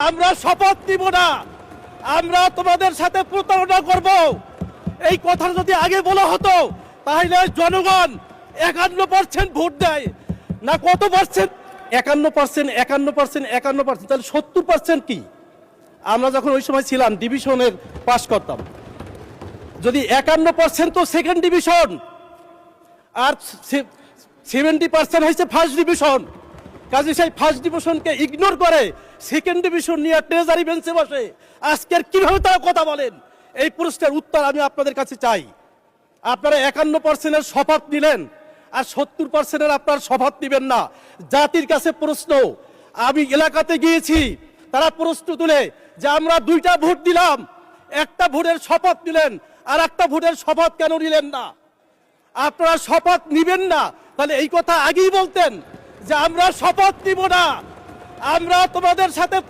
আমরা শপথ নিব না, আমরা তোমাদের সাথে প্রতারণা করব। এই কথা যদি আগে বলা হতো তাহলে জনগণ 51% ভোট দেয় না, কত পার্সেন্ট? 51%, তাহলে 70% কি? আমরা যখন ওই সময় ছিলাম ডিভিশনের পাস করতাম, যদি 51% তো সেকেন্ড ডিভিশন, আর 70% হয়েছে ফার্স্ট ডিভিশন। কাজে সেই ফার্স্ট ডিভিশনকে ইগনোর করে সেকেন্ড ডিভিশন নিয়ে ট্রেজারি বেঞ্চে বসে আজকের কিভাবে তারা কথা বলেন? এই প্রশ্নের উত্তর আমি আপনাদের কাছে চাই। আপনারা 51%-এর শপথ নিলেন আর 70%-এর আপনার শপথ নিবেন না। জাতির কাছে প্রশ্ন, আমি এলাকাতে গিয়েছি, তারা প্রশ্ন তুলে যে আমরা 2টা ভোট দিলাম, একটা ভোটের শপথ নিলেন আর একটা ভোটের শপথ কেন নিলেন না? আপনারা শপথ নিবেন না, তাহলে এই কথা আগেই বলতেন যে আমরা শপথ নিব না, আমরা তোমাদের সাথে